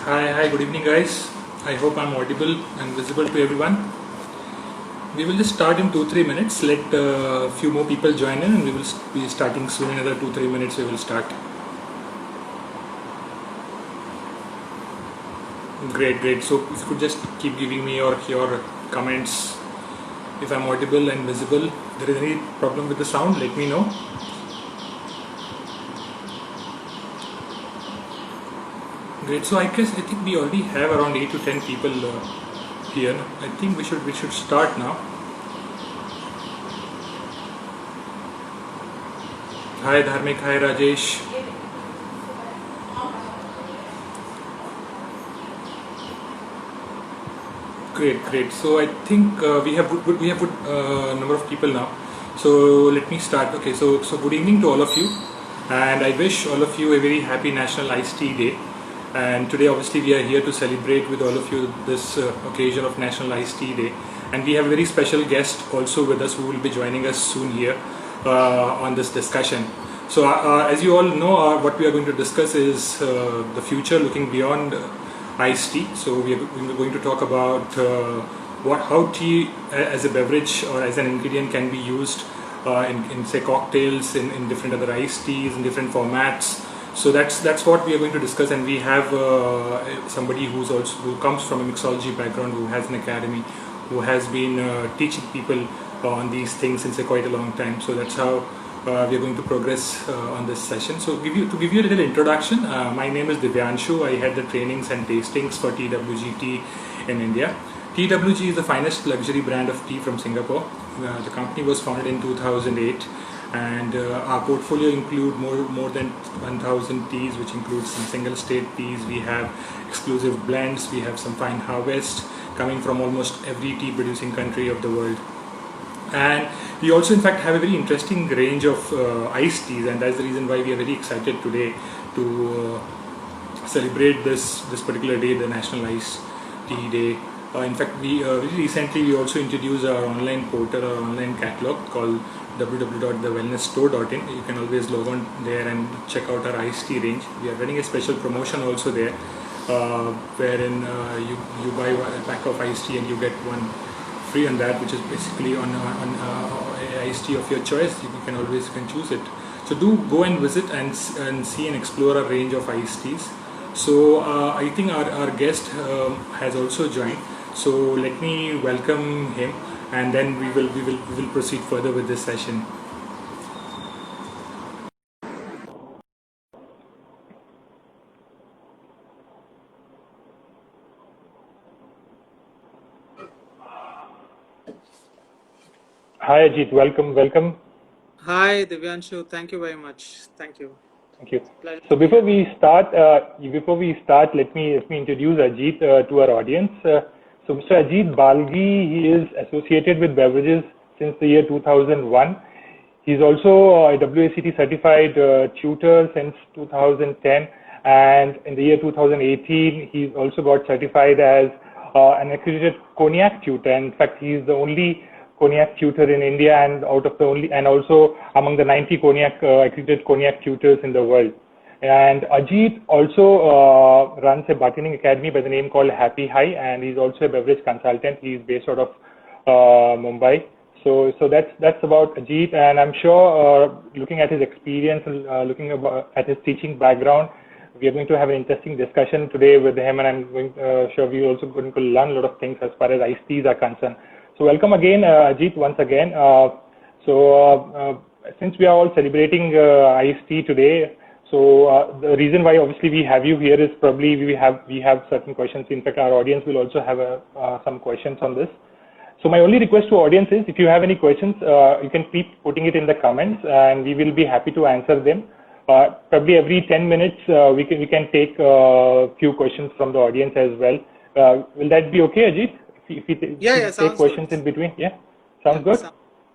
Hi, good evening, guys. I hope I'm audible and visible to everyone. We will just start in 2-3 minutes. Let a few more people join in, and we will be starting soon. In another 2-3 minutes, we will start. Great. So, if you could just keep giving me your comments if I'm audible and visible. If there is any problem with the sound, let me know. Great. So I think we already have around 8 to 10 people here. I think we should start now. Hi Dharmik. Hi Rajesh. Great. So I think we have good number of people now. So let me start. Okay. So good evening to all of you, and I wish all of you a very happy National Iced Tea Day. And today, obviously, we are here to celebrate with all of you this occasion of National Iced Tea Day. And we have a very special guest also with us who will be joining us soon here on this discussion. So, as you all know, what we are going to discuss is the future looking beyond iced tea. So, we are going to talk about how tea as a beverage or as an ingredient can be used in say cocktails, in different other iced teas, in different formats. So that's what we are going to discuss, and we have somebody who comes from a mixology background, who has an academy, who has been teaching people on these things since quite a long time. So that's how we are going to progress on this session. So to give you a little introduction, my name is Divyanshu. I had the trainings and tastings for TWG in India. TWG is the finest luxury brand of tea from Singapore. The company was founded in 2008. And our portfolio include more than 1,000 teas, which includes some single state teas. We have exclusive blends. We have some fine harvest coming from almost every tea producing country of the world. And we also in fact have a very interesting range of iced teas, and that's the reason why we are very excited today to celebrate this particular day, the National Iced Tea Day. In fact, very recently we also introduced our online portal, our online catalog called www.thewellnessstore.in. You can always log on there and check out our iced tea range. We are running a special promotion also there, wherein you buy a pack of iced tea and you get one free on that, which is basically on iced tea of your choice. You can choose it. So do go and visit and see and explore a range of iced teas. So I think our guest has also joined. So let me welcome him, and then we will proceed further with this session. Hi Ajit, welcome. Hi Divyanshu, thank you very much. Thank you. Pleasure. So before we start, let me introduce Ajit to our audience. So Mr. Ajit Balgi, he is associated with beverages since the year 2001. He's also a WACT certified tutor since 2010, and in the year 2018, he's also got certified as an accredited cognac tutor. In fact, he's the only cognac tutor in India, and also among the 90 accredited cognac tutors in the world. And Ajit also runs a bartending academy by the name called Happy High, and he's also a beverage consultant. He's based out of Mumbai. So that's about Ajit, and I'm sure looking at his experience and looking at his teaching background, we are going to have an interesting discussion today with him, and I'm sure we're also going to learn a lot of things as far as iced teas are concerned. So welcome again, Ajit, once again. Since we are all celebrating iced tea today, so the reason why obviously we have you here is probably we have certain questions. In fact, our audience will also have some questions on this. So my only request to audience is, if you have any questions, you can keep putting it in the comments, and we will be happy to answer them. Probably every 10 minutes, we can take a few questions from the audience as well. Will that be okay, Ajit? If you take questions in between, sounds good.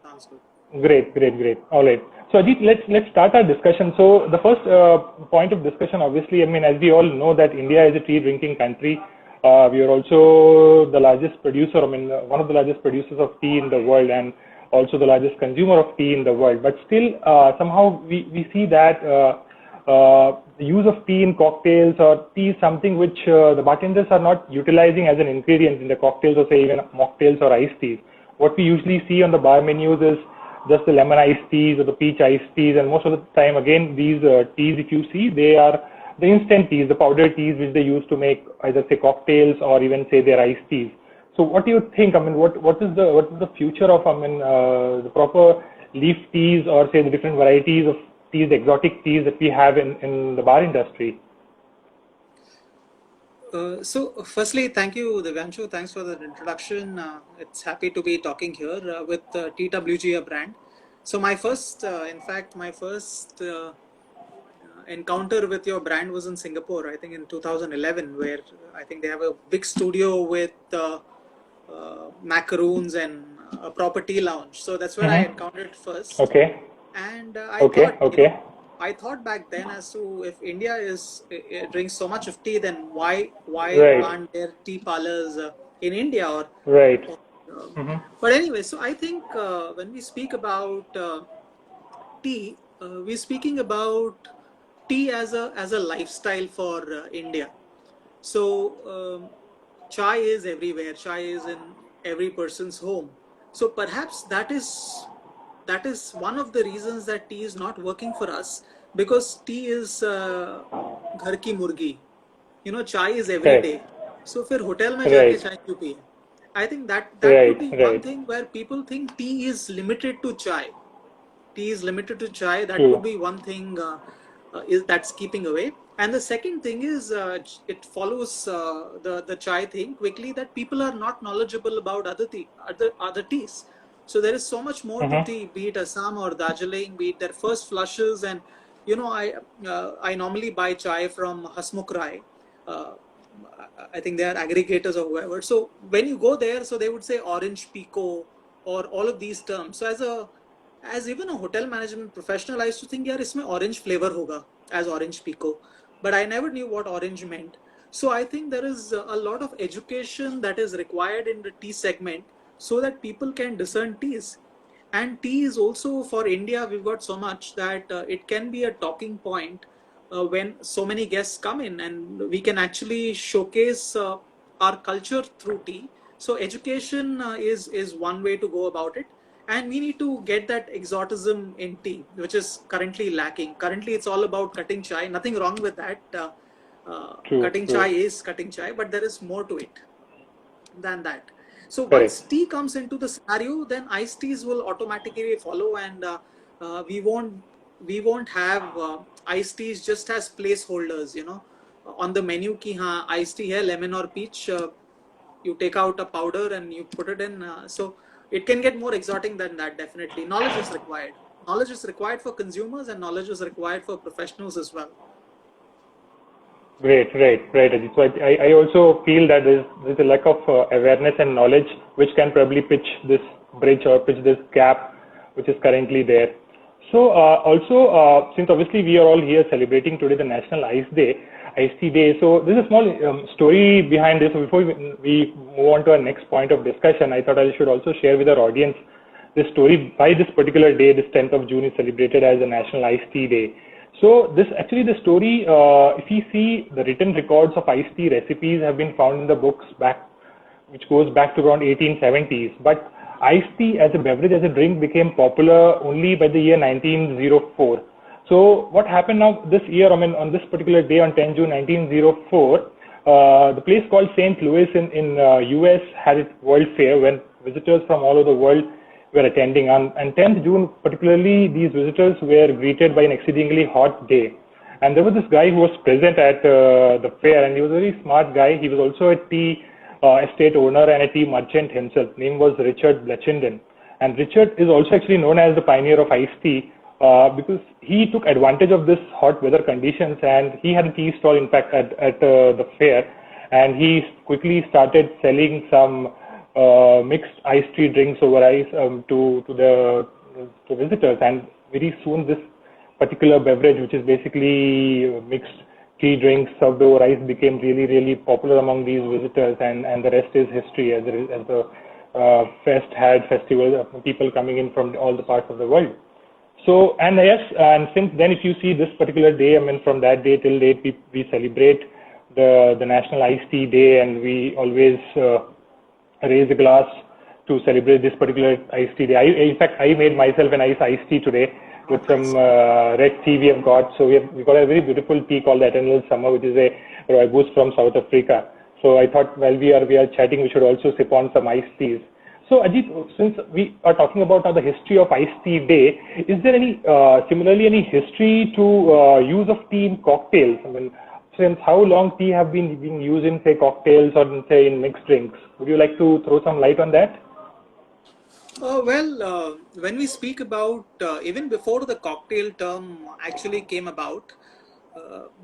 Sounds good. Great. All right. So Ajit, let's start our discussion. So the first point of discussion, obviously, I mean, as we all know that India is a tea drinking country. We are also the largest producer. I mean, one of the largest producers of tea in the world, and also the largest consumer of tea in the world. But still, somehow we see that the use of tea in cocktails, or tea is something which the bartenders are not utilizing as an ingredient in the cocktails, or say even mocktails or iced teas. What we usually see on the bar menus is just the lemon iced teas or the peach iced teas, and most of the time, again, these teas, if you see, they are the instant teas, the powdered teas which they use to make either say cocktails or even say their iced teas. So what do you think? I mean, what is the future of, I mean, the proper leaf teas, or say the different varieties of teas, the exotic teas that we have in the bar industry? So, firstly, thank you, Divyanshu. Thanks for the introduction. It's happy to be talking here with TWG, a brand. So, in fact, my first encounter with your brand was in Singapore, I think in 2011, where I think they have a big studio with macaroons and a proper tea lounge. So that's where I Mm-hmm. encountered it first. Okay. And Okay. Okay. I thought back then as to if India drinks so much of tea, then why Right. aren't there tea parlors in India Right. or Mm-hmm. but anyway, so I think when we speak about tea, we're speaking about tea as a lifestyle for India. So chai is everywhere. Chai is in every person's home. So perhaps that is one of the reasons that tea is not working for us, because tea is घर की मुर्गी. Chai is every Correct. day. So फिर hotel में जाके Right. चाय क्यों पिए? I think that could Right. be one Right. thing where people think tea is limited to chai. Tea is limited to chai. That could True. be one thing is that's keeping away. And the second thing is it follows the chai thing quickly, that people are not knowledgeable about other teas. So there is so much more to Mm-hmm. tea, be it Assam or Darjeeling, be it their first flushes. And I normally buy chai from Hasmukh Rai. Uh, I think they are aggregators or whoever. So when you go there, so they would say orange pico or all of these terms. So as even a hotel management professional, I used to think, yeah, इसमें orange flavor होगा as orange pico, but I never knew what orange meant. So I think there is a lot of education that is required in the tea segment so that people can discern teas. And tea is also for India, we've got so much that it can be a talking point when so many guests come in, and we can actually showcase our culture through tea. So education is one way to go about it, and we need to get that exotism in tea, which is currently lacking. Currently, it's all about cutting chai. Nothing wrong with that. True. Cutting chai True. is cutting chai, but there is more to it than that. So once Correct. tea comes into the scenario, then iced teas will automatically follow, and we won't have iced teas just as placeholders. On the menu ki iced tea hai lemon or peach. You take out a powder and you put it in. So it can get more exotic than that. Definitely, knowledge is required. Knowledge is required for consumers, and knowledge is required for professionals as well. Great, right, Ajit. So I also feel that there's a lack of awareness and knowledge which can probably pitch this bridge or pitch this gap which is currently there. So also, since obviously we are all here celebrating today the National Ice Tea Day. So there's a small story behind this. So before we move on to our next point of discussion, I thought I should also share with our audience the story why this particular day, this 10th of June, is celebrated as the National Ice Tea Day. So this actually the story, if you see the written records of iced tea recipes have been found in the books which goes back to around 1870s. But iced tea as a beverage, as a drink, became popular only by the year 1904. So what happened now this year, I mean, on this particular day on 10 June 1904, the place called St. Louis in US had its World Fair when visitors from all over the world were attending. And 10th June, particularly, these visitors were greeted by an exceedingly hot day. And there was this guy who was present at the fair, and he was a very smart guy. He was also a tea estate owner and a tea merchant himself. His name was Richard Bletchendon. And Richard is also actually known as the pioneer of iced tea because he took advantage of this hot weather conditions, and he had a tea stall, in fact, at the fair. And he quickly started selling some mixed iced tea drinks over ice to visitors, and very soon this particular beverage, which is basically mixed tea drinks served over ice, became really popular among these visitors, and the rest is history. As the fest had festivals of people coming in from all the parts of the world. So, and yes, and since then, if you see this particular day, I mean, from that day till date, we celebrate the National Iced Tea Day, and we always raise a glass to celebrate this particular iced tea day. In fact, I made myself an iced tea today Oh, with some nice. red tea we have got. So we got a very beautiful tea called the Eternal Summer, which is a rooibos from South Africa. So I thought while we are chatting, we should also sip on some iced teas. So Ajit, since we are talking about now the history of iced tea day, is there any similarly any history to use of tea in cocktails? I mean, since how long tea have been being used in say cocktails or in, say in mixed drinks? Would you like to throw some light on that? When we speak about even before the cocktail term actually came about,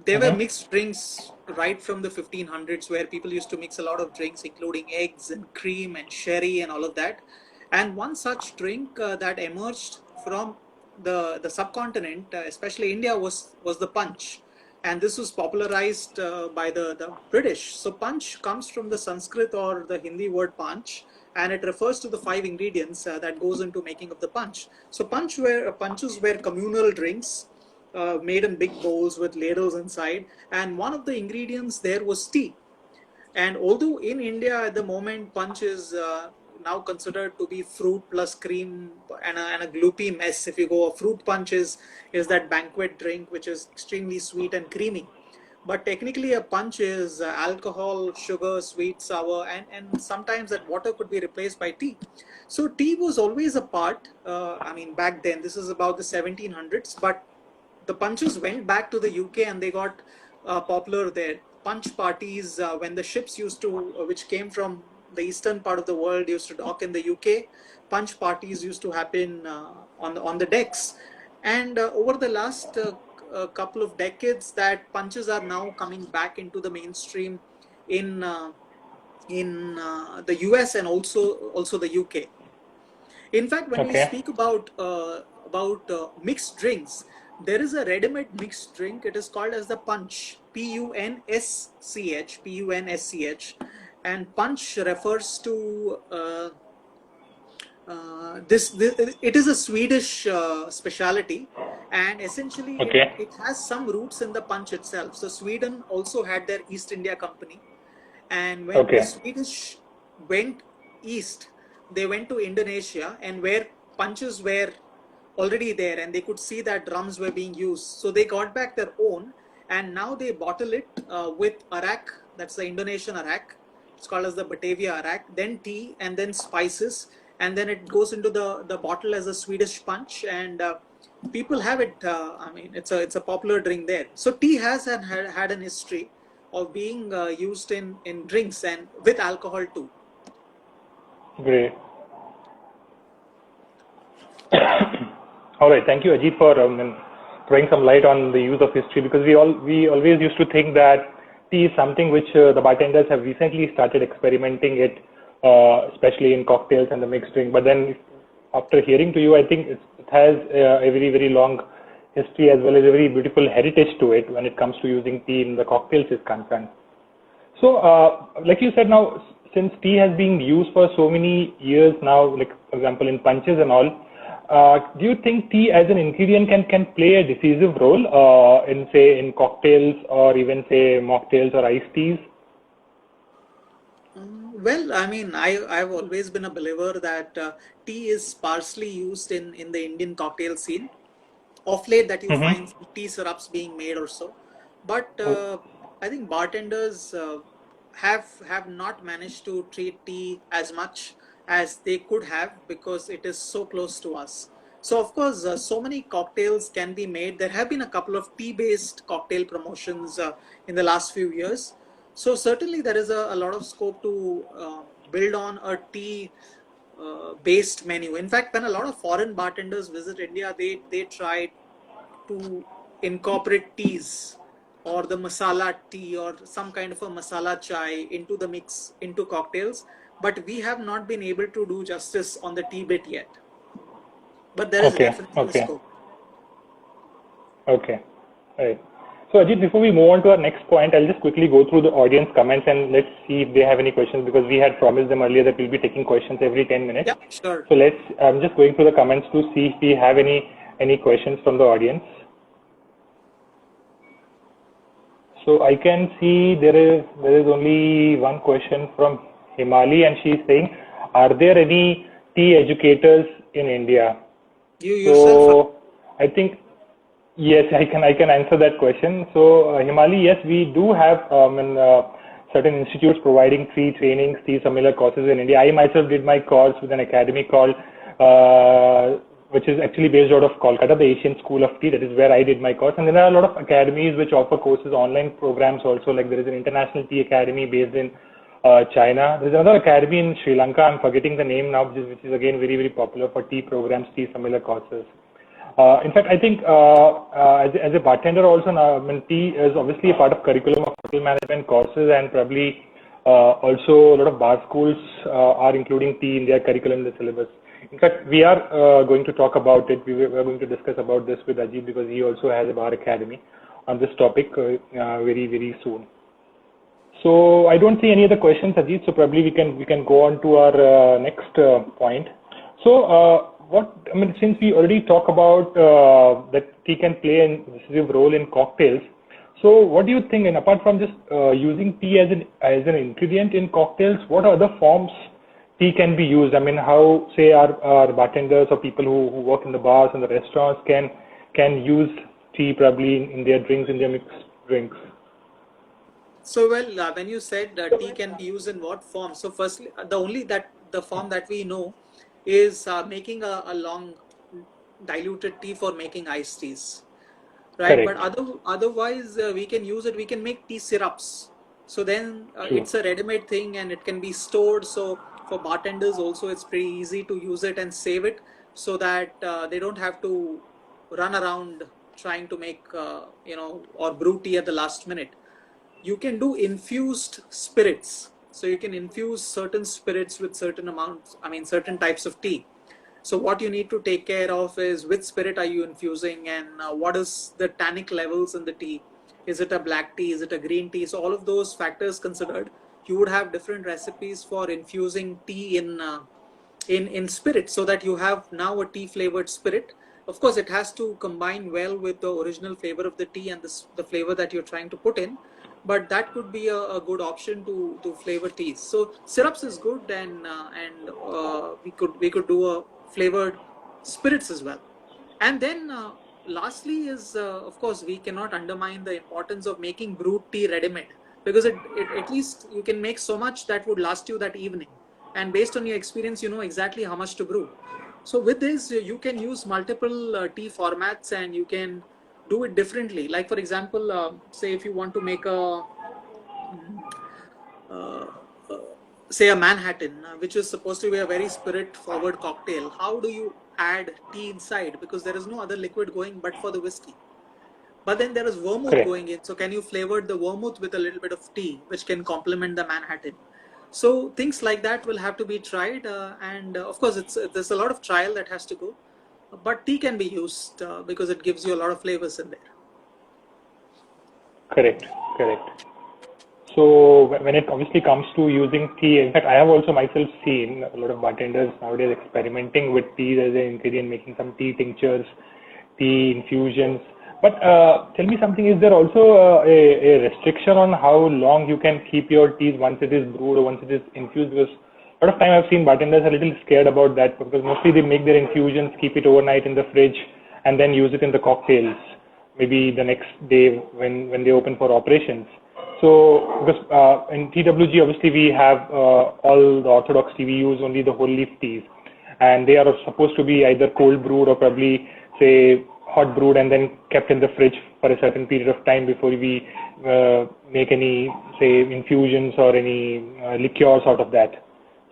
there were Mm-hmm. mixed drinks right from the 1500s where people used to mix a lot of drinks, including eggs and cream and sherry and all of that. And one such drink that emerged from the subcontinent, especially India, was the punch. And this was popularized by the British. So punch comes from the Sanskrit or the Hindi word punch, and it refers to the five ingredients that goes into making of the punch. So punches were communal drinks made in big bowls with ladles inside, and one of the ingredients there was tea. And although in India at the moment punch is now considered to be fruit plus cream and a gloopy mess, if you go, a fruit punch is that banquet drink which is extremely sweet and creamy. But technically, a punch is alcohol, sugar, sweet, sour, and sometimes that water could be replaced by tea. So tea was always a part. I mean, back then, this is about the 1700s, but the punches went back to the UK and they got popular there. Punch parties when the ships used to, which came from the eastern part of the world, used to dock in the UK. Punch parties used to happen on the decks, and over the last couple of decades, that punches are now coming back into the mainstream in the US and also the UK. In fact, when we Okay. speak about mixed drinks, there is a ready-made mixed drink. It is called as the punch, Punsch, and punch refers to this. It is a Swedish specialty, and essentially Okay. it has some roots in the punch itself. So Sweden also had their East India Company, and when the Okay. Swedish went east, they went to Indonesia, and where punches were already there, and they could see that drums were being used. So they got back their own, and now they bottle it with arak. That's the Indonesian arak. It's called as the Batavia arak. Then tea, and then spices, and then it goes into the bottle as a Swedish punch, and people have it. I mean, it's a popular drink there. So tea has had an history of being used in drinks and with alcohol too. Great. All right. Thank you, Ajit, for throwing some light on the use of history because we always used to think that tea is something which the bartenders have recently started experimenting it, especially in cocktails and the mixed drink. But then, after hearing to you, I think it has a very long history as well as a very beautiful heritage to it when it comes to using tea in the cocktails is concerned. So, like you said now, since tea has been used for so many years now, like for example in punches and all, do you think tea as an ingredient can play a decisive role in say in cocktails or even say mocktails or iced teas? Well, I mean, I've always been a believer that tea is sparsely used in the Indian cocktail scene. Of late, that you Mm-hmm. find tea syrups being made or so, but Oh, I think bartenders have not managed to treat tea as much as they could have because it is so close to us. So of course, so many cocktails can be made. There have been a couple of tea-based cocktail promotions in the last few years. So certainly there is a lot of scope to build on a tea based menu. In fact, when a lot of foreign bartenders visit India, they try to incorporate teas or the masala tea or some kind of a masala chai into the mix into cocktails. But we have not been able to do justice on the tea bit yet. But there is okay, definitely a okay, scope. okay. Right. So Ajit, before we move on to our next point, I'll just quickly go through the audience comments and let's see if they have any questions because we had promised them earlier that we'll be taking questions every 10 minutes. Yeah, sure. So I'm just going through the comments to see if we have any any questions from the audience. So I can see there is only one question from Himali, and she's saying, are there any tea educators in India? You yourself. So I think yes, I can answer that question. So Himali, yes, we do have certain institutes providing free trainings, tea similar courses in India. I myself did my course with an academy called which is actually based out of Kolkata, the Asian School of Tea. That is where I did my course. And there are a lot of academies which offer courses, online programs also. Like there is an International Tea Academy based in China. There is another academy in Sri Lanka. I'm forgetting the name now, which is again very, very popular for tea programs, tea similar courses. In fact, I think as a bartender also now, I mean, tea is obviously a part of curriculum of hotel management courses, and probably also a lot of bar schools are including tea in their curriculum, in the syllabus. In fact, we are going to talk about it. We are going to discuss about this with Ajit because he also has a bar academy on this topic very, very soon. So I don't see any other questions, Ajit. So probably we can go on to our next point. So since we already talk about that tea can play a decisive role in cocktails. So what do you think? And apart from just using tea as an ingredient in cocktails, what other forms tea can be used? I mean, how say our bartenders or people who work in the bars and the restaurants can use tea probably in their drinks, in their mixed drinks. So well, when you said tea can be used in what form? So firstly, the form that we know is making a long diluted tea for making iced teas, right? Correct. But otherwise we can use it. We can make tea syrups. So then True. it's a ready-made thing and it can be stored. So for bartenders also, it's pretty easy to use it and save it so that they don't have to run around trying to make or brew tea at the last minute. You can do infused spirits. So you can infuse certain spirits with certain amounts, certain types of tea. So what you need to take care of is which spirit are you infusing and what is the tannic levels in the tea. Is it a black tea? Is it a green tea? So all of those factors considered, you would have different recipes for infusing tea in spirit, so that you have now a tea flavored spirit. Of course, it has to combine well with the original flavor of the tea and the flavor that you're trying to put in. But that could be a good option to flavor teas. So syrups is good, and we could do a flavored spirits as well. And then lastly is of course we cannot undermine the importance of making brewed tea ready-made, because it at least you can make so much that would last you that evening, and based on your experience you know exactly how much to brew. So with this you can use multiple tea formats and you can do it differently. Like for example, say if you want to make say a Manhattan, which is supposed to be a very spirit-forward cocktail, how do you add tea inside? Because there is no other liquid going but for the whiskey. But then there is vermouth Correct. going in. So can you flavor the vermouth with a little bit of tea, which can complement the Manhattan? So things like that will have to be tried. And of course, there's a lot of trial that has to go. But tea can be used because it gives you a lot of flavors in there. Correct. So when it obviously comes to using tea, in fact, I have also myself seen a lot of bartenders nowadays experimenting with tea as an ingredient, making some tea tinctures, tea infusions. But tell me something, is there also a restriction on how long you can keep your teas once it is brewed or once it is infused? Because a lot of time I've seen bartenders a little scared about that, because mostly they make their infusions, keep it overnight in the fridge, and then use it in the cocktails, maybe the next day when they open for operations. So, because in TWG, obviously we have all the orthodox tea, we use only the whole leaf teas, and they are supposed to be either cold brewed or probably say hot brewed and then kept in the fridge for a certain period of time before we make any say infusions or any liqueurs out of that.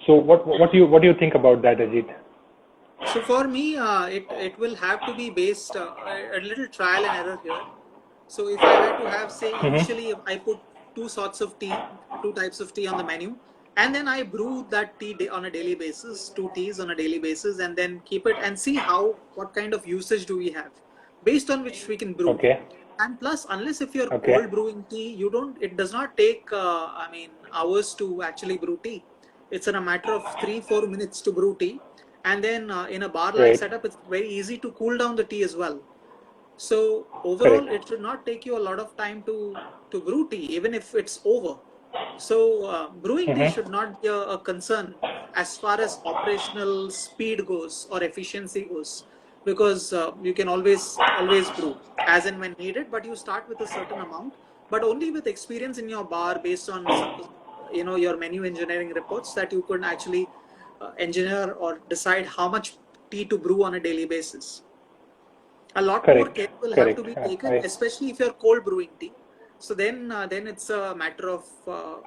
So what do you think about that, Ajit? So for me, it will have to be based a little trial and error here. So if I had to have, say, Mm-hmm. initially I put two sorts of tea, two types of tea on the menu, and then I brew that tea on a daily basis, two teas on a daily basis, and then keep it and see what kind of usage do we have, based on which we can brew. Okay. And plus, unless if you're Okay. cold brewing tea, it does not take, hours to actually brew tea. It's in a matter of 3-4 minutes to brew tea. and then in a bar-like Right. setup, it's very easy to cool down the tea as well. So overall, Correct. it should not take you a lot of time to brew tea, even if it's over. So brewing tea should not be a concern as far as operational speed goes or efficiency goes, because you can always brew as and when needed, but you start with a certain amount, but only with experience in your bar based on your menu engineering reports that you could actually engineer or decide how much tea to brew on a daily basis. A lot more Correct. care will have to Correct. be taken, especially if you're cold brewing tea. So then it's a matter of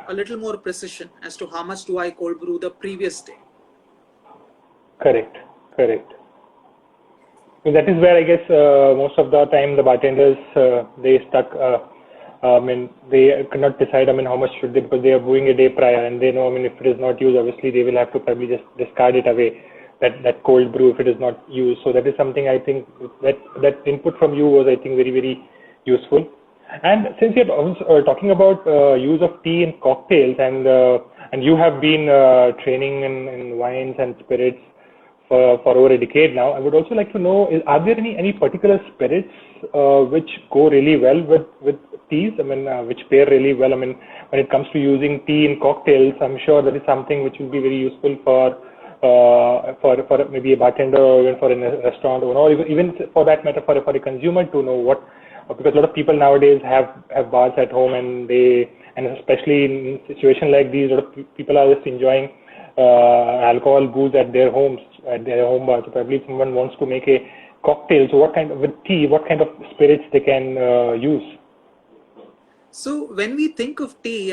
a little more precision as to how much do I cold brew the previous day. Correct. Correct. So that is where I guess most of the time the bartenders they stuck. I mean, they cannot decide. I mean, how much should they, because they are brewing a day prior, and they know. I mean, if it is not used, obviously they will have to probably just discard it away. That cold brew if it is not used. So that is something I think that input from you was, I think, very very useful. And since you're also, talking about use of tea in cocktails, and you have been training in wines and spirits for over a decade now, I would also like to know: are there any particular spirits which go really well with teas? I mean, which pair really well? I mean, when it comes to using tea in cocktails, I'm sure that is something which will be very useful for maybe a bartender, or even for a restaurant owner, or even for that matter for a consumer to know what, because a lot of people nowadays have bars at home, and especially in situation like these, a lot of people are just enjoying alcohol, booze at their homes, at their home bar. So probably if someone wants to make a cocktail, so what kind of, with tea, what kind of spirits they can use? So when we think of tea,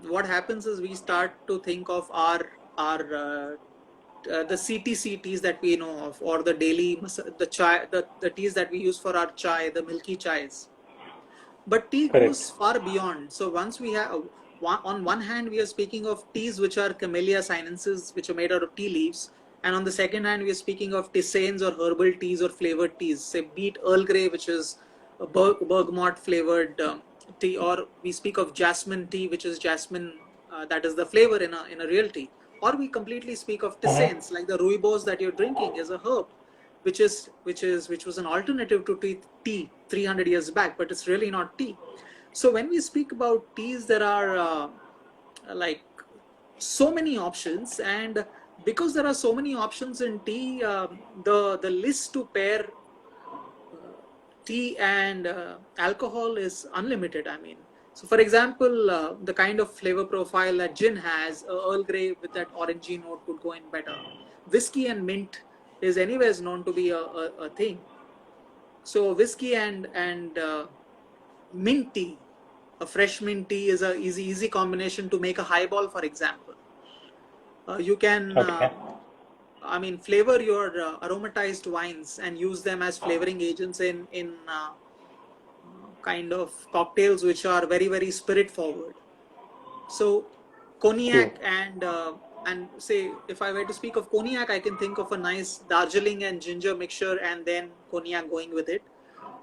what happens is we start to think of our the CTC teas that we know of, or the daily the chai, the teas that we use for our chai, the milky chais. But tea Correct. goes far beyond. So once we have on one hand we are speaking of teas which are Camellia sinensis, which are made out of tea leaves, and on the second hand we are speaking of tisanes or herbal teas or flavored teas. Say beet Earl Grey, which is a bergamot flavored tea, or we speak of jasmine tea, which is jasmine that is the flavor in a real tea, or we completely speak of tisanes, like the rooibos that you're drinking is a herb which was an alternative to tea 300 years back, but it's really not tea. So when we speak about teas, there are like so many options, and because there are so many options in tea, the list to pair tea and alcohol is unlimited. I mean, so for example, the kind of flavor profile that gin has, Earl Grey with that orangey note would go in better. Whiskey and mint is anyways known to be a thing. So whiskey and mint tea, a fresh mint tea is a easy combination to make a highball, for example. You can Okay. I mean, flavor your aromatized wines and use them as flavoring agents in kind of cocktails which are very very spirit forward. So True. cognac and say if I were to speak of cognac, I can think of a nice Darjeeling and ginger mixture, and then cognac going with it,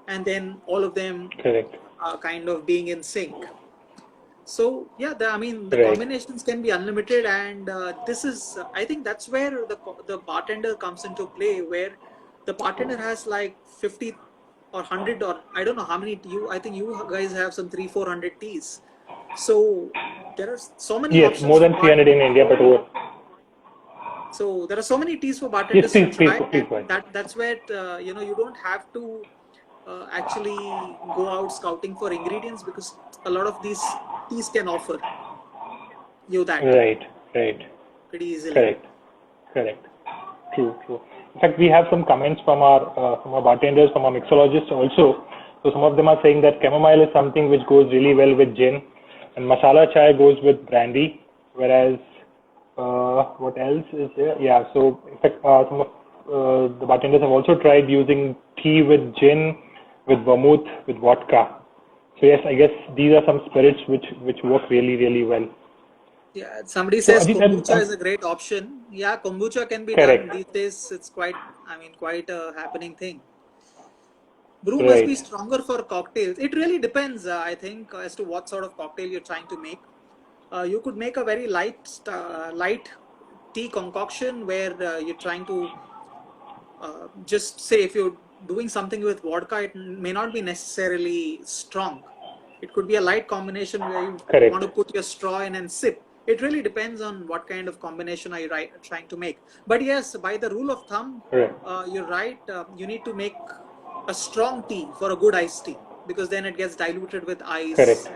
and then all of them Correct. kind of being in sync. So yeah, I mean the Right. combinations can be unlimited, and this is I think that's where the bartender comes into play, where the bartender has like 50 or 100, or I don't know how many I think you guys have some 300-400 teas. So there are so many Yes, options more for than 300 in bartenders. India, but over. So there are so many teas for Yes, bartenders to please, try, please and go ahead. that's where you don't have to actually go out scouting for ingredients, because a lot of these teas can offer you that Right, right. pretty easily. Correct, correct. True, true. In fact, we have some comments from our bartenders, from our mixologists also. So some of them are saying that chamomile is something which goes really well with gin, and masala chai goes with brandy. Whereas, what else is there? Yeah. So in fact, some of the bartenders have also tried using tea with gin, with vermouth, with vodka. So yes, I guess these are some spirits which work really really well. Yeah, somebody So says Ajit, kombucha is a great option. Yeah, kombucha can be done correct, these days. It's quite a happening thing. Brew must be right. stronger for cocktails. It really depends, I think, as to what sort of cocktail you're trying to make. You could make a very light tea concoction where you're trying to just say if you're doing something with vodka, it may not be necessarily strong. It could be a light combination where you Correct. want to put your straw in and sip. It really depends on what kind of combination are you trying to make. But yes, by the rule of thumb, Right. you're right. You need to make a strong tea for a good iced tea, because then it gets diluted with ice. Correct.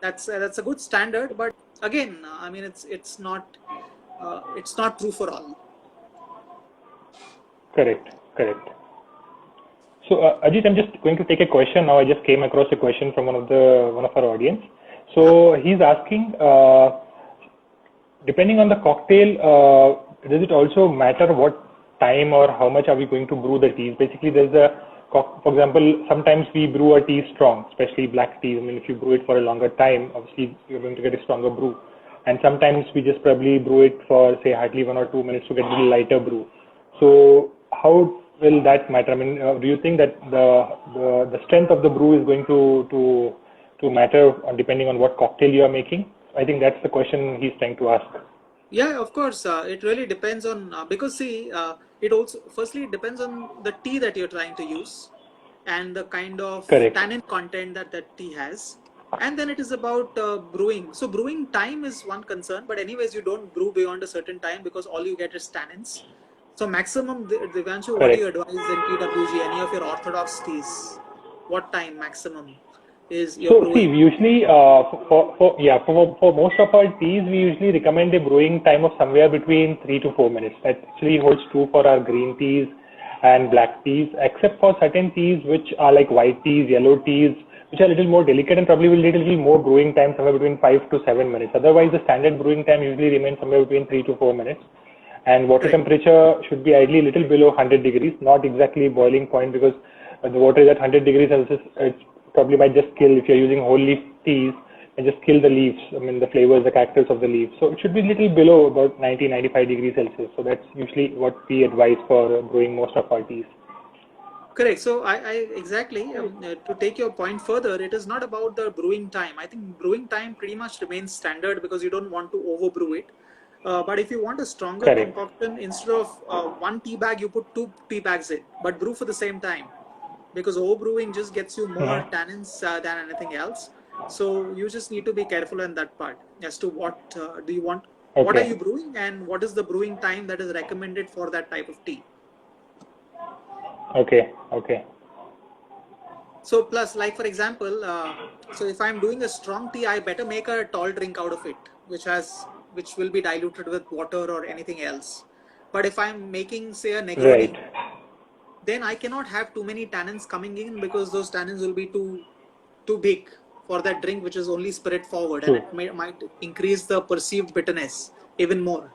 That's a good standard. But again, I mean, it's not true for all. Correct. Correct. So, Ajit, I'm just going to take a question now. I just came across a question from one of our audience. So he's asking, depending on the cocktail, does it also matter what time or how much are we going to brew the teas? Basically, for example, sometimes we brew a tea strong, especially black tea. I mean, if you brew it for a longer time, obviously you're going to get a stronger brew. And sometimes we just probably brew it for, say, hardly 1 or 2 minutes to get a little lighter brew. So how will that matter? I mean, do you think that the strength of the brew is going to matter depending on what cocktail you are making? I think that's the question he's trying to ask. Yeah, of course. It really depends on because see, it also firstly it depends on the tea that you're trying to use and the kind of Correct. tannin content that tea has, and then it is about brewing. So brewing time is one concern, but anyways, you don't brew beyond a certain time because all you get is tannins. So maximum, Divyanshu, what do you advise in TWG? Any of your orthodox teas? What time maximum is your So brewing? see, we usually for most of our teas, we usually recommend a brewing time of somewhere between 3 to 4 minutes. That actually holds true for our green teas and black teas, except for certain teas which are like white teas, yellow teas, which are a little more delicate and probably will need a little more brewing time, somewhere between 5 to 7 minutes. Otherwise, the standard brewing time usually remains somewhere between 3 to 4 minutes. And water Right. temperature should be ideally a little below 100 degrees, not exactly boiling point, because the water is at 100 degrees Celsius, it probably might just kill, if you're using whole leaf teas, and just kill the leaves, I mean the flavors, the characters of the leaves. So it should be a little below about 90-95 degrees Celsius. So that's usually what we advise for brewing most of our teas. Correct. So I exactly to take your point further, it is not about the brewing time. I think brewing time pretty much remains standard because you don't want to overbrew it. But if you want a stronger Correct. concoction, instead of 1 tea bag, you put 2 tea bags in, but brew for the same time, because overbrewing just gets you more tannins than anything else. So you just need to be careful in that part as to what do you want, what are Okay. you brewing, and what is the brewing time that is recommended for that type of tea. Okay. Okay. So plus, like for example, so if I'm doing a strong tea, I better make a tall drink out of it, which will be diluted with water or anything else. But if I'm making, say, a Negroni, Right. then I cannot have too many tannins coming in because those tannins will be too big for that drink, which is only spirit forward, and True. it might increase the perceived bitterness even more.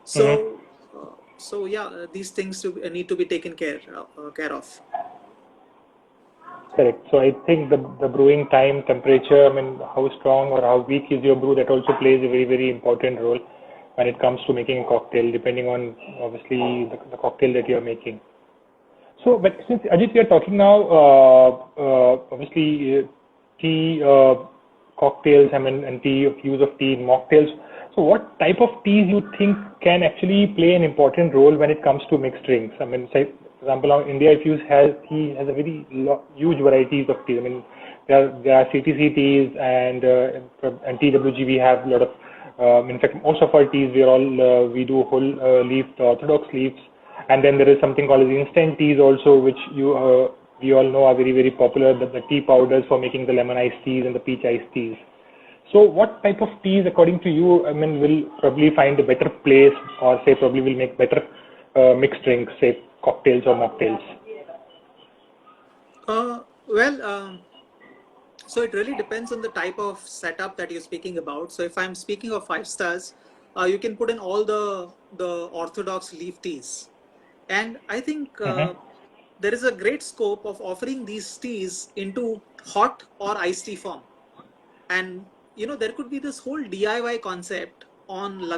So, so yeah, these things need to be taken care of. Correct. So I think the brewing time, temperature, I mean, how strong or how weak is your brew, that also plays a very, very important role when it comes to making a cocktail, depending on obviously the cocktail that you're making. So, but since Ajit, we are talking now, obviously tea cocktails, I mean, and use of tea in mocktails. So, what type of teas you think can actually play an important role when it comes to mixed drinks? I mean, say, for example, now India, if you has tea has a very huge varieties of teas. I mean, there are CTC teas and TWG. We have a lot of. In fact, most of our teas we do whole leaf, orthodox leaves. And then there is something called as instant teas also, which we all know are very, very popular, the tea powders for making the lemon iced teas and the peach iced teas. So what type of teas, according to you, I mean, will probably find a better place, or say probably will make better mixed drinks, say cocktails or mocktails? So it really depends on the type of setup that you're speaking about. So if I'm speaking of 5 stars, you can put in all the orthodox leaf teas. And I think there is a great scope of offering these teas into hot or iced tea form. And there could be this whole DIY concept on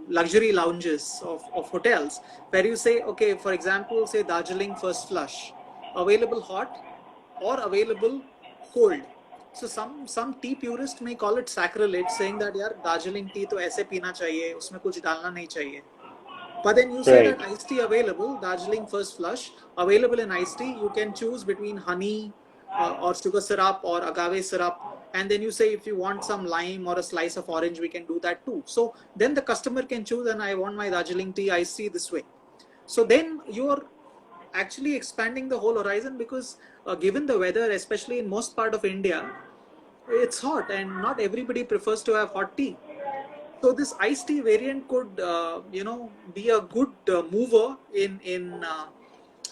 luxury lounges of hotels, where you say, okay, for example, say Darjeeling First Flush, available hot or available cold. So some tea purist may call it sacrilege, saying that यार Darjeeling tea तो ऐसे पीना चाहिए, उसमें कुछ डालना नहीं चाहिए. But then you say Right. that iced tea available, Darjeeling First Flush, available in iced tea, you can choose between honey or sugar syrup or agave syrup. And then you say if you want some lime or a slice of orange, we can do that too. So then the customer can choose, and I want my Darjeeling tea iced tea this way. So then you're actually expanding the whole horizon, because given the weather, especially in most part of India, it's hot and not everybody prefers to have hot tea. So this iced tea variant could, be a good mover in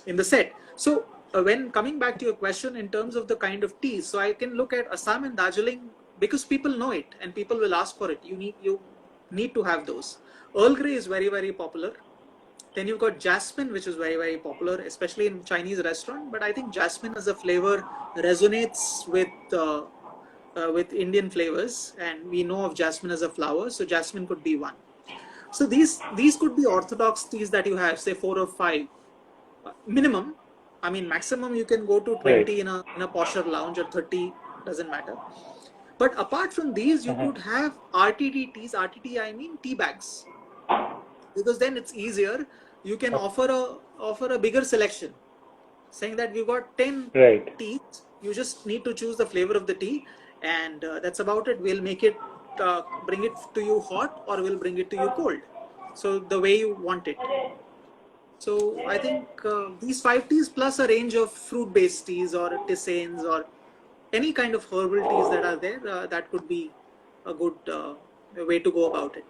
the set. So when coming back to your question in terms of the kind of tea, so I can look at Assam and Darjeeling because people know it and people will ask for it. You need to have those. Earl Grey is very, very popular. Then you've got jasmine, which is very, very popular, especially in Chinese restaurant. But I think jasmine as a flavor resonates with Indian flavors, and we know of jasmine as a flower, so jasmine could be one. So these could be orthodox teas that you have, say 4 or 5 minimum. I mean, maximum you can go to 20 Right. in a posher lounge, or 30, doesn't matter. But apart from these, you could have RTD teas. RTD, I mean tea bags, because then it's easier. You can offer a bigger selection, saying that we've got 10 Right. teas. You just need to choose the flavor of the tea, and that's about it. We'll make it, bring it to you hot, or we'll bring it to you cold. So the way you want it. So I think these 5 teas plus a range of fruit-based teas or tisanes or any kind of herbal teas that are there, that could be a good way to go about it.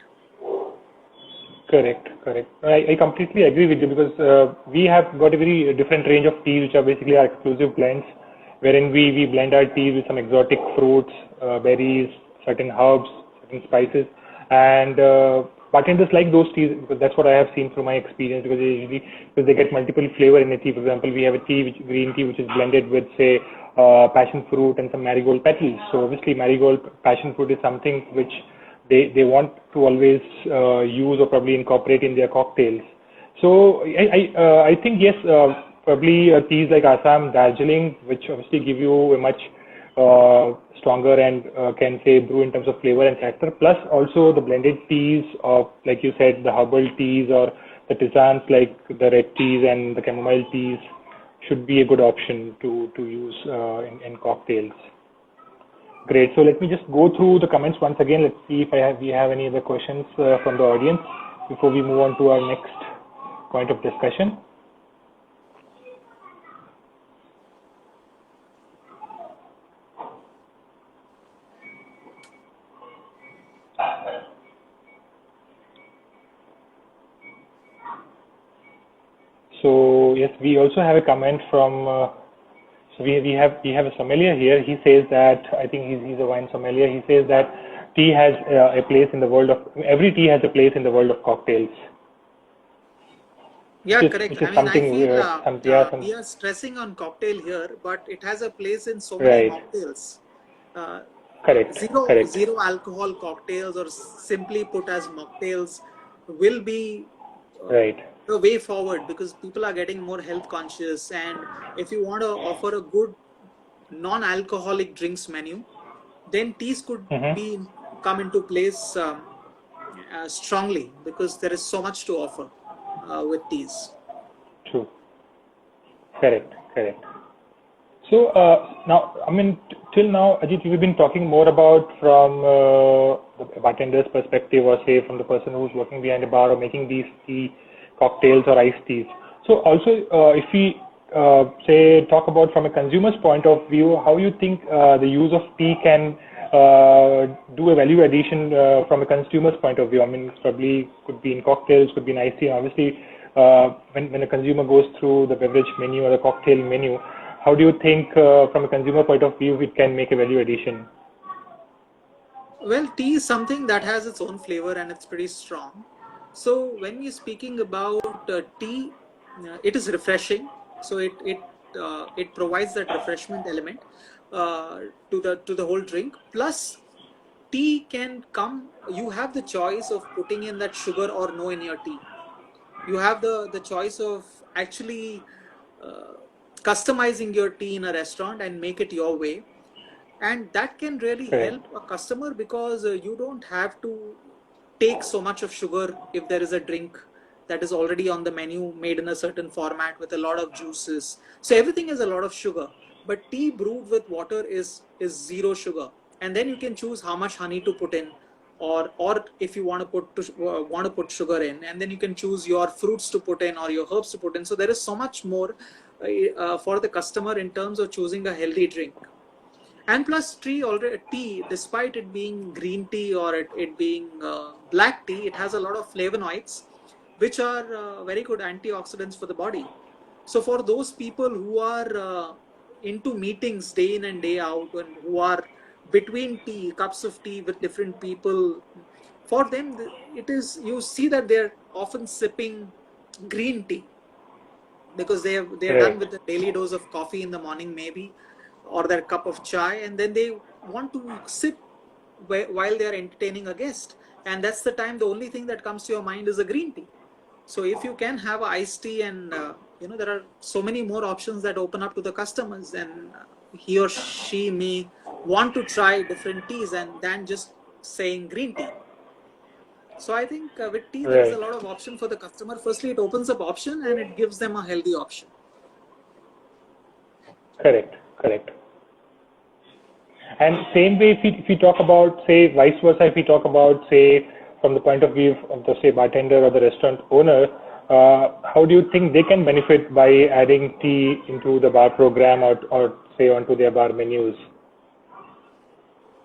Correct. I completely agree with you, because we have got a very different range of teas, which are basically our exclusive blends, wherein we blend our teas with some exotic fruits, berries, certain herbs, certain spices, and bartenders like those teas, because that's what I have seen from my experience. Because they get multiple flavor in a tea. For example, we have a green tea, which is blended with, say, passion fruit and some marigold petals. So obviously, marigold passion fruit is something which they want to always use or probably incorporate in their cocktails. So I think yes, probably teas like Assam, Darjeeling, which obviously give you a much stronger and can say brew in terms of flavor and character. Plus also the blended teas of, like you said, the herbal teas or the tisanes like the red teas and the chamomile teas should be a good option to use in cocktails. Great. So let me just go through the comments once again. Let's see if we have any other questions from the audience before we move on to our next point of discussion. So yes, we also have a comment from. So we have a sommelier here. He says that, I think he's a wine sommelier. He says that tea has a place in the world of, every tea has a place in the world of cocktails. Yeah, Which correct. is I mean, I something feel we are stressing on cocktail here, but it has a place in so many Right. mocktails. Correct. Zero alcohol cocktails, or simply put as mocktails, will be Right. the way forward, because people are getting more health conscious, and if you want to offer a good non-alcoholic drinks menu, then teas could come into place strongly, because there is so much to offer with teas. True. Correct. So now, I mean, till now, Ajit, we've been talking more about from the bartender's perspective, or say from the person who's working behind a bar or making these tea cocktails or iced teas. So also, if we say talk about from a consumer's point of view, how you think the use of tea can do a value addition from a consumer's point of view? I mean, it probably could be in cocktails, could be in iced tea. Obviously, when a consumer goes through the beverage menu or the cocktail menu, how do you think from a consumer point of view it can make a value addition? Well, tea is something that has its own flavor and it's pretty strong. So when we're speaking about tea, it is refreshing. So it provides that refreshment element to the whole drink. Plus, tea can come. You have the choice of putting in that sugar or no in your tea. You have the choice of actually customizing your tea in a restaurant and make it your way. and that can really Correct. help a customer because you don't have to take so much of sugar if there is a drink that is already on the menu made in a certain format with a lot of juices. So everything is a lot of sugar, but tea brewed with water is zero sugar, and then you can choose how much honey to put in, or if you want to put sugar in, and then you can choose your fruits to put in or your herbs to put in. So there is so much more for the customer in terms of choosing a healthy drink. And plus tea, despite it being green tea or it being black tea, it has a lot of flavonoids which are very good antioxidants for the body. So for those people who are into meetings day in and day out, and who are between tea cups of tea with different people, for them it is, you see that they're often sipping green tea because they're done Right. with the daily dose of coffee in the morning maybe, or their cup of chai, and then they want to sip while they are entertaining a guest, and that's the time the only thing that comes to your mind is a green tea. So if you can have a iced tea, and there are so many more options that open up to the customers, and he or she may want to try different teas and than just saying green tea. So I think with tea there is a Right. lot of option for the customer. Firstly, it opens up option and it gives them a healthy option. Correct. Correct. And same way, if we talk about, say, vice versa, if we talk about, say, from the point of view of the, say, bartender or the restaurant owner, how do you think they can benefit by adding tea into the bar program, or say, onto their bar menus?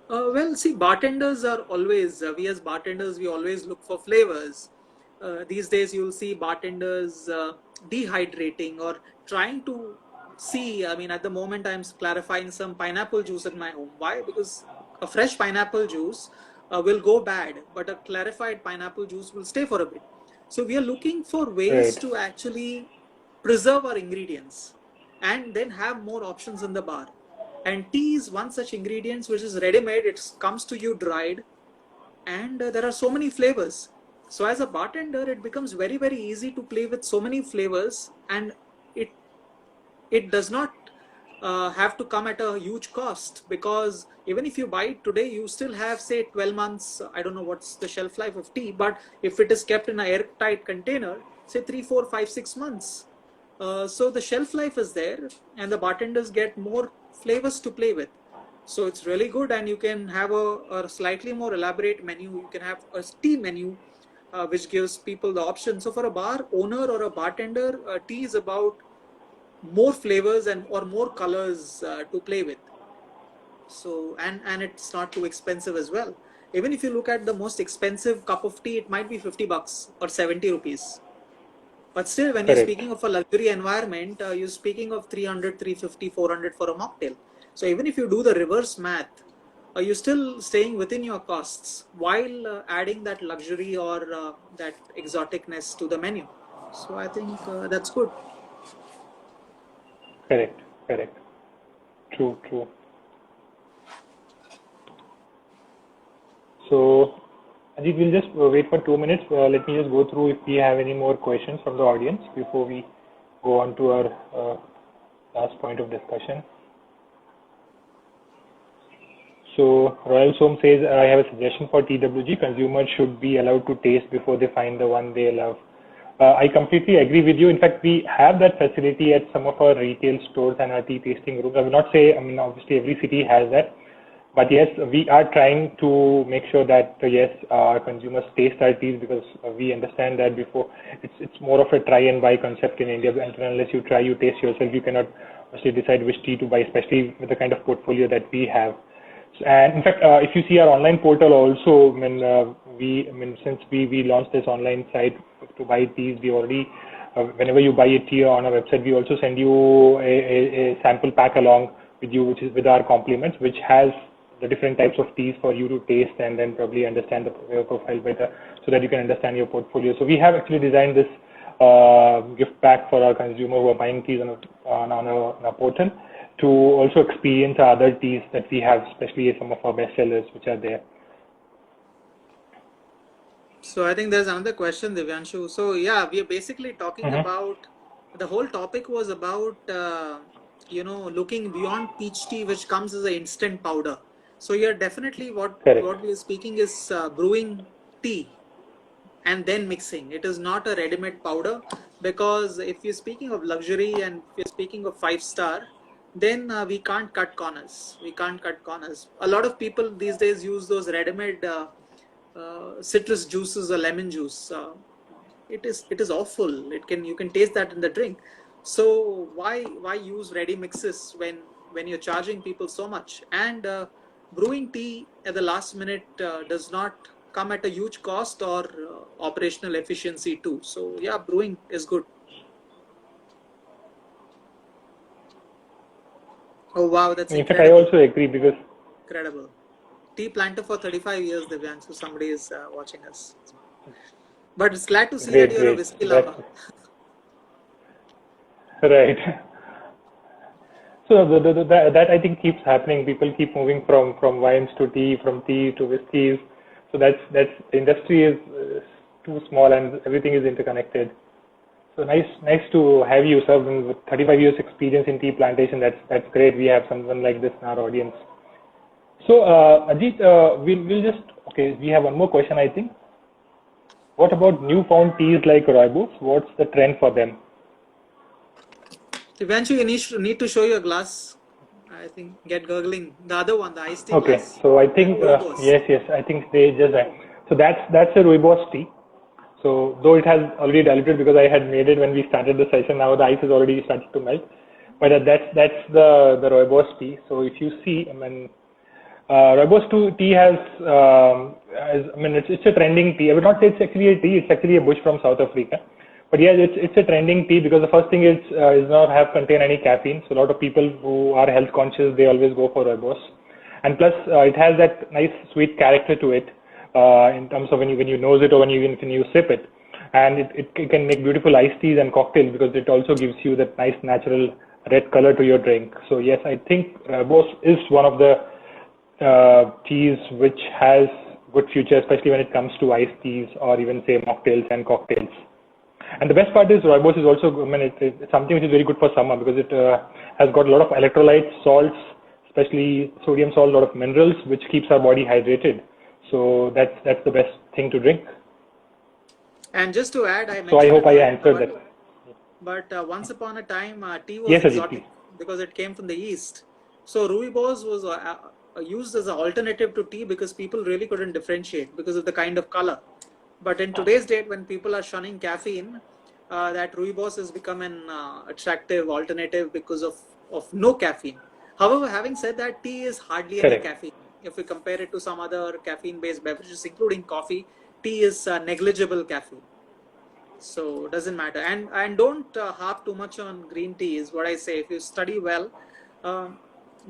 Well, see, bartenders are always, we as bartenders, we always look for flavors. These days, you'll see bartenders dehydrating or trying to see. I mean, at the moment, I'm clarifying some pineapple juice at my home. Why? Because a fresh pineapple juice will go bad, but a clarified pineapple juice will stay for a bit. So, we are looking for ways Right. to actually preserve our ingredients and then have more options in the bar. And tea is one such ingredient which is ready made. It comes to you dried, and there are so many flavors. So as a bartender, it becomes very very easy to play with so many flavors, and it it does not have to come at a huge cost, because even if you buy it today, you still have, say, 12 months. I don't know what's the shelf life of tea, but if it is kept in an airtight container, say 3, 4, 5, 6 months, so the shelf life is there, and the bartenders get more flavors to play with. So it's really good, and you can have a slightly more elaborate menu. You can have a tea menu, which gives people the option. So for a bar owner or a bartender, tea is about more flavors and or more colors to play with. So and it's not too expensive as well. Even if you look at the most expensive cup of tea, it might be 50 bucks or 70 rupees. But still, when you're Correct. speaking of a luxury environment, you're speaking of 300, 350, 400 for a mocktail. So even if you do the reverse math, you're still staying within your costs while adding that luxury or that exoticness to the menu. So I think that's good. Correct. Correct. True. True. So, Ajit, we'll just wait for 2 minutes. Let me just go through if we have any more questions from the audience before we go on to our last point of discussion. So, Royal Soam says, I have a suggestion for TWG. Consumers should be allowed to taste before they find the one they love. I completely agree with you. In fact, we have that facility at some of our retail stores and our tea tasting rooms. I would not say, I mean, obviously every city has that. But yes, we are trying to make sure that yes, our consumers taste our teas, because we understand that before it's more of a try and buy concept in India. Until unless you try, you taste yourself, you cannot actually decide which tea to buy, especially with the kind of portfolio that we have. And in fact, if you see our online portal also, I mean, since we launched this online site to buy teas, we already, whenever you buy a tea on our website, we also send you a sample pack along with you, which is with our compliments, which has the different types of teas for you to taste and then probably understand the profile better, so that you can understand your portfolio. So we have actually designed this gift pack for our consumer who are buying teas on our portal, to also experience our other teas that we have, especially some of our best sellers which are there. So I think there's another question, Divyanshu. So yeah, we are basically talking Mm-hmm. about, the whole topic was about looking beyond peach tea, which comes as an instant powder. So here definitely Correct. what we are speaking is brewing tea and then mixing. It is not a ready-made powder, because if you're speaking of luxury and if you're speaking of 5-star, then we can't cut corners. We can't cut corners. A lot of people these days use those ready-made citrus juices or lemon juice. It is awful. You can taste that in the drink. So why use ready mixes when you're charging people so much? And brewing tea at the last minute does not come at a huge cost or operational efficiency too. So yeah, brewing is good. Oh wow, that's In fact, I incredible. also agree because Incredible. Tea planter for 35 years, Divyan. So somebody is watching us. But it's glad to see that great, you're a great. whiskey That's lover. right. So that I think keeps happening. People keep moving from wines to tea, from tea to whiskeys. So that's the industry is too small and everything is interconnected. So nice to have you, sir, with 35 years experience in tea plantation. That's great. We have someone like this in our audience. So Ajit, we'll just okay. We have one more question, I think. What about newfound teas like rooibos? What's the trend for them? Eventually, you need to show your glass. I think get gurgling. The other one, the iced tea Okay, glass. so I think Rooibos. yes, I think they just so that's a rooibos tea. So though it has already diluted because I had made it when we started the session, now the ice is already started to melt. But that's the rooibos tea. So if you see, I mean, rooibos tea I mean, it's a trending tea. I would not say it's actually a tea. It's actually a bush from South Africa. But yeah, it's a trending tea because the first thing is not have contain any caffeine. So a lot of people who are health conscious, they always go for rooibos. And plus, it has that nice sweet character to it in terms of when you nose it or when you sip it. And it can make beautiful iced teas and cocktails because it also gives you that nice natural red color to your drink. So yes, I think rooibos is one of the teas which has good future, especially when it comes to iced teas or even say mocktails and cocktails. And the best part is rooibos is also, I mean, it's something which is very good for summer because it has got a lot of electrolytes, salts, especially sodium salt, a lot of minerals, which keeps our body hydrated. So that's the best thing to drink. And just to add, I So I mentioned hope it I earlier, answered that. but once upon a time, tea was Yes, Ajit, exotic please. because it came from the east. So rooibos was used as an alternative to tea because people really couldn't differentiate because of the kind of color. But in today's date, when people are shunning caffeine, that rooibos has become an attractive alternative because of no caffeine. However, having said that, tea is hardly any Correct. caffeine. If we compare it to some other caffeine-based beverages, including coffee, tea is negligible caffeine. So doesn't matter. And don't harp too much on green tea is what I say. If you study well, um,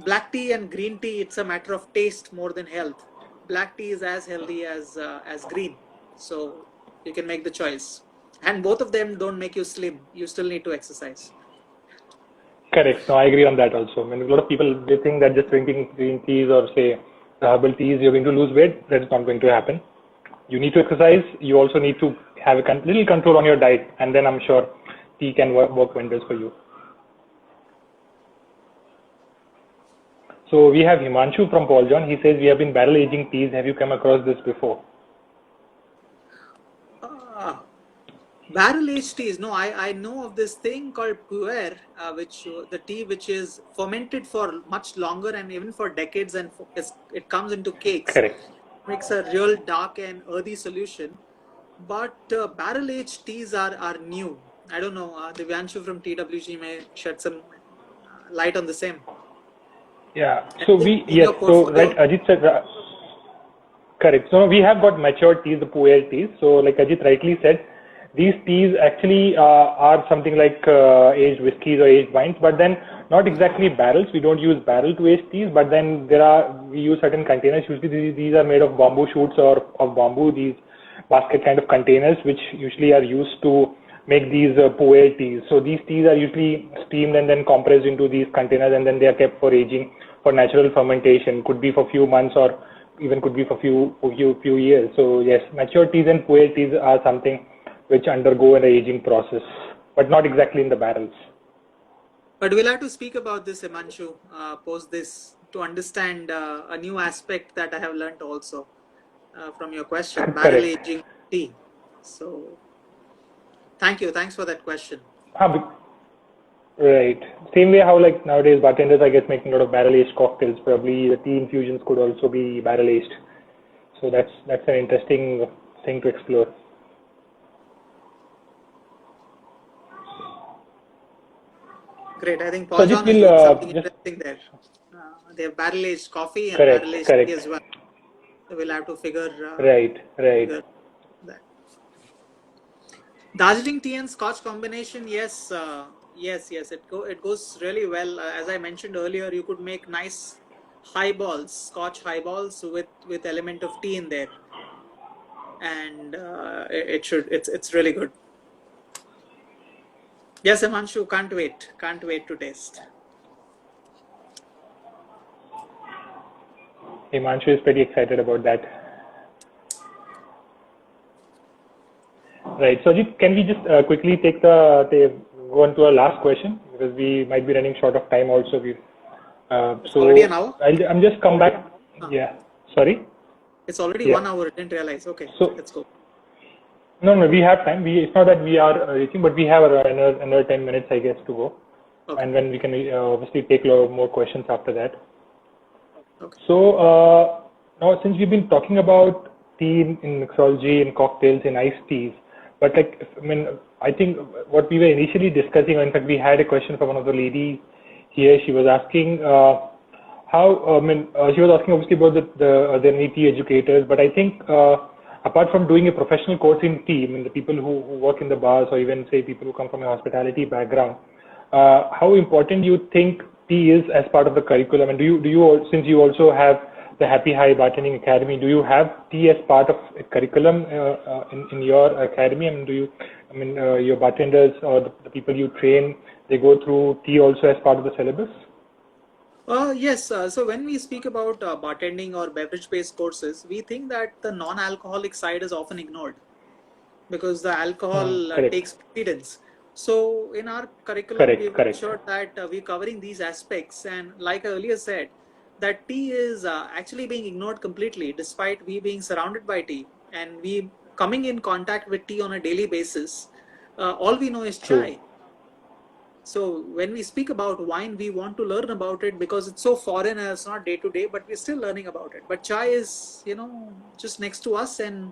black tea and green tea, it's a matter of taste more than health. Black tea is as healthy as green, so you can make the choice. And both of them don't make you slim. You still need to exercise. Correct. No, I agree on that also. I mean, a lot of people, they think that just drinking green teas or say herbal teas, you're going to lose weight. That is not going to happen. You need to exercise. You also need to have a little control on your diet, and then I'm sure tea can work wonders for you. So we have Himanshu from Paul John. He says we have been barrel aging teas. Have you come across this before? Ah, barrel aged teas. No, I know of this thing called puer, which the tea which is fermented for much longer and even for decades, and it comes into cakes. Correct. Makes a real dark and earthy solution. But barrel aged teas are new. I don't know. Divyanshu from TWG may shed some light on the same. Yeah. So Anything in your so right, portfolio? Ajit said, correct. So we have got mature teas, the puer teas. So like Ajit rightly said, these teas actually are something like aged whiskeys or aged wines, but then not exactly barrels. We don't use barrel to age teas, but then we use certain containers. Usually these are made of bamboo shoots or of bamboo, these basket kind of containers, which usually are used to make these puer teas. So these teas are usually steamed and then compressed into these containers, and then they are kept for aging for natural fermentation. Could be for few months or even could be for few years. So yes, mature teas and puer teas are something which undergo an aging process, but not exactly in the barrels. But we'll have to speak about this, Himanshu, post this to understand a new aspect that I have learned also from your question, barrel Correct. aging tea. So, thank you. Thanks for that question. Ah, right. Same way how like nowadays bartenders, I guess, making a lot of barrel aged cocktails. Probably the tea infusions could also be barrel aged. So that's an interesting thing to explore. Great. I think So Paul Ajit John is will doing something just interesting there. They have barrel aged coffee and barrel correct, aged tea correct. as well. So we'll have to figure Right, right. figure that. Darjeeling tea and Scotch combination, yes, yes. It goes really well. As I mentioned earlier, you could make nice highballs, Scotch highballs with element of tea in there, and it's really good. Yes, Himanshu, can't wait to taste. Himanshu is pretty excited about that. Right. So Ajit, can we just quickly go on to our last question because we might be running short of time also. It's already an So hour. I'm just come back. Yeah. Sorry. It's already Yeah. 1 hour. I didn't realize. Okay, So let's go. no, we have time. It's not that we are reaching, but we have another 10 minutes, I guess, to go. Okay. And then we can obviously take a lot more questions after that. Okay. So now, since we've been talking about tea in mixology and cocktails and iced teas, but like, I mean, I think what we were initially discussing, in fact, we had a question from one of the ladies here. She was asking she was asking obviously about the tea educators, but I think apart from doing a professional course in tea, I mean, the people who work in the bars or even say people who come from a hospitality background, how important do you think tea is as part of the curriculum? And since you also have the Happy High Bartending Academy, do you have tea as part of a curriculum in your academy? Your bartenders or the people you train, they go through tea also as part of the syllabus? Yes. So when we speak about bartending or beverage-based courses, we think that the non-alcoholic side is often ignored because the alcohol Correct, takes precedence. So in our curriculum, correct, we've correct. ensured that we're covering these aspects. And like I earlier said, that tea is actually being ignored completely, despite we being surrounded by tea and we coming in contact with tea on a daily basis. All we know is True. chai. So when we speak about wine, we want to learn about it because it's so foreign and it's not day to day, but we're still learning about it. But chai is, just next to us and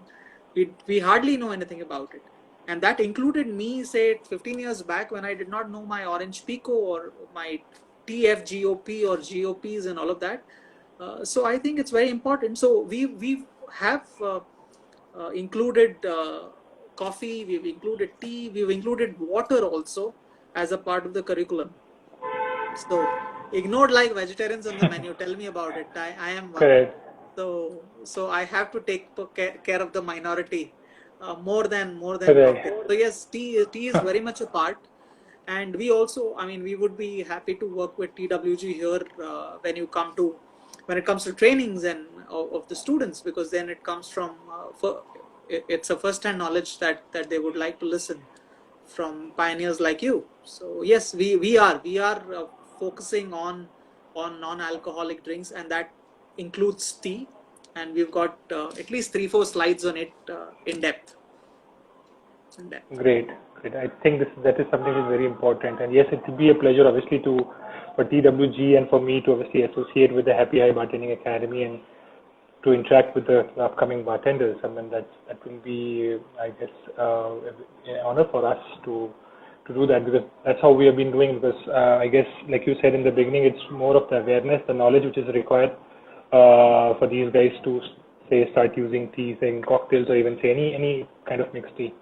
we hardly know anything about it. And that included me, say, 15 years back when I did not know my orange pico or my TFGOP or GOPs and all of that. So I think it's very important. So we have included coffee, we've included tea, we've included water also as a part of the curriculum. So ignored like vegetarians on the menu. Tell me about it. I am one. Correct. So I have to take care of the minority more than Correct. cocktail. So yes, tea is very much a part. And we also, we would be happy to work with TWG here when it comes to trainings and of the students, because then it comes from it's a first-hand knowledge that they would like to listen from pioneers like you. So yes, we are focusing on non-alcoholic drinks, and that includes tea, and we've got at least 3-4 slides on it in depth. Great, great. I think that is something that's very important. And yes, it would be a pleasure, obviously, for TWG and for me to obviously associate with the Happy High Bartending Academy and to interact with the upcoming bartenders. I mean, that will be, I guess, an honor for us to do that, because that's how we have been doing. Because I guess, like you said in the beginning, it's more of the awareness, the knowledge which is required for these guys to say start using teas in cocktails or even say any kind of mixed tea.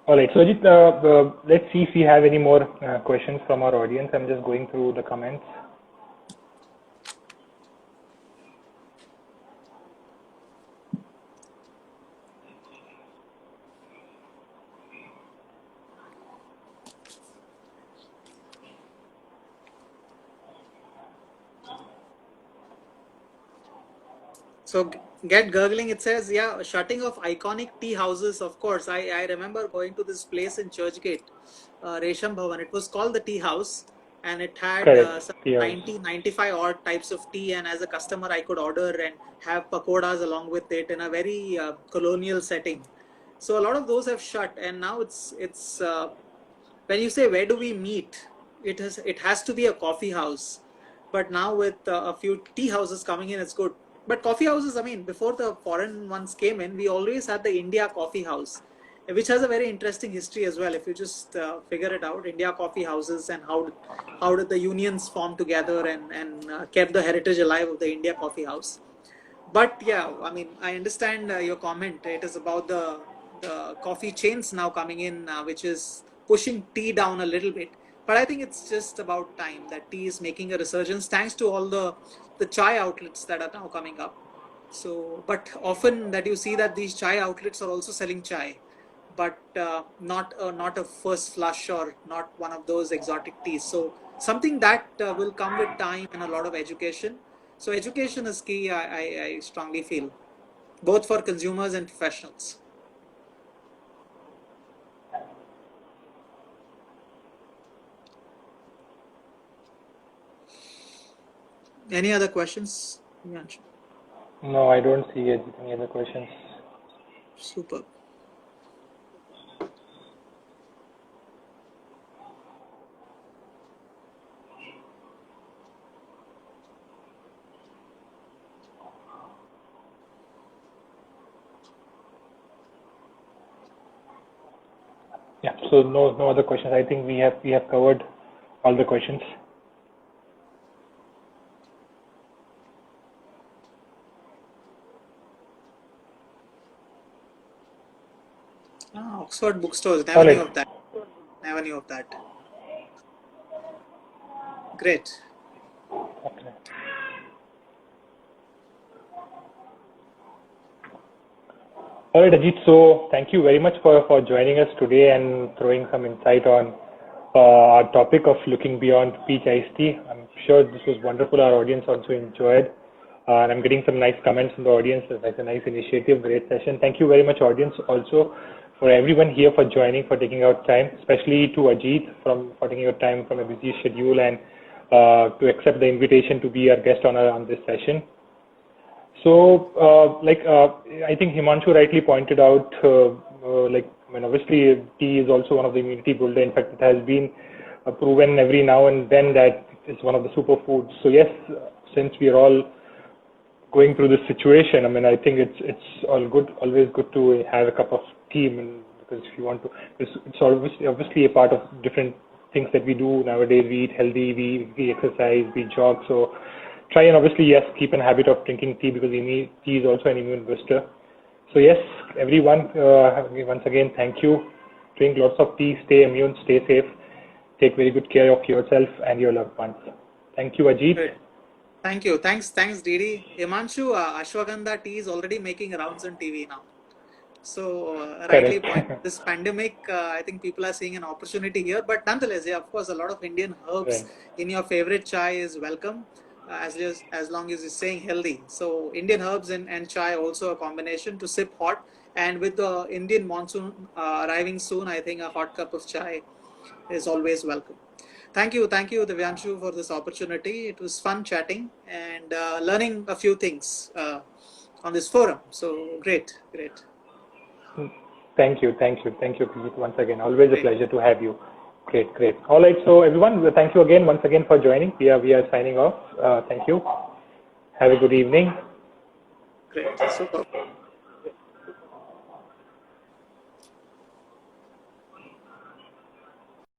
All right, so Ajit, let's see if we have any more questions from our audience. I'm just going through the comments. So Get gurgling. It says, yeah, shutting of iconic tea houses. Of course, I remember going to this place in Churchgate, Resham Bhavan. It was called the Tea House, and it had Correct. some Tea house. 90, 95 odd types of tea. And as a customer, I could order and have pakoras along with it in a very colonial setting. So a lot of those have shut, and now it's when you say where do we meet, it has to be a coffee house. But now with a few tea houses coming in, it's good. But coffee houses, I mean, before the foreign ones came in, we always had the India Coffee House, which has a very interesting history as well. If you just figure it out, India Coffee Houses, and how did the unions form together and kept the heritage alive of the India Coffee House. But yeah, I mean, I understand your comment. It is about the coffee chains now coming in, which is pushing tea down a little bit. But I think it's just about time that tea is making a resurgence thanks to all the chai outlets that are now coming up. So, but often that you see that these chai outlets are also selling chai, but not a first flush or not one of those exotic teas. So something that will come with time and a lot of education. So education is key. I strongly feel, both for consumers and professionals. Any other questions? Himanshu? No, I don't see any other questions. Super. Yeah. So no other questions. I think we have covered all the questions. Ah, Oxford bookstores. All Never knew right. of that. Never knew of that. Great. Okay. All right, Ajit. So thank you very much for joining us today and throwing some insight on our topic of looking beyond peach iced tea. I'm sure this was wonderful. Our audience also enjoyed. And I'm getting some nice comments from the audience. That's a nice initiative, great session. Thank you very much, audience, also for everyone here for joining, for taking out time, especially to Ajit for taking out time from a busy schedule and to accept the invitation to be our guest on this session. So, I think Himanshu rightly pointed out, obviously tea is also one of the immunity builder. In fact, it has been proven every now and then that it's one of the superfoods. So yes, since we are all going through this situation, I mean, I think it's always good to have a cup of tea. I mean, because if you want to, it's obviously a part of different things that we do nowadays. We eat healthy, we exercise, we jog. So try and obviously, yes, keep a habit of drinking tea because tea is also an immune booster. So yes, everyone, once again, thank you. Drink lots of tea, stay immune, stay safe, take very good care of yourself and your loved ones. Thank you, Ajit. Great. Thank you. Thanks, Didi. Himanshu, Ashwagandha tea is already making rounds on TV now. So rightly Correct. point. This pandemic, I think people are seeing an opportunity here. But nonetheless, yeah, of course, a lot of Indian herbs Right. in your favorite chai is welcome, as long as you're staying healthy. So Indian herbs and chai also a combination to sip hot. And with the Indian monsoon arriving soon, I think a hot cup of chai is always welcome. Thank you, Divyanshu, for this opportunity. It was fun chatting and learning a few things on this forum. So great. Thank you, Pijit, once again. Always a Great. pleasure to have you. Great. All right, so everyone, thank you again, once again for joining. We are signing off. Thank you. Have a good evening. Great. Super.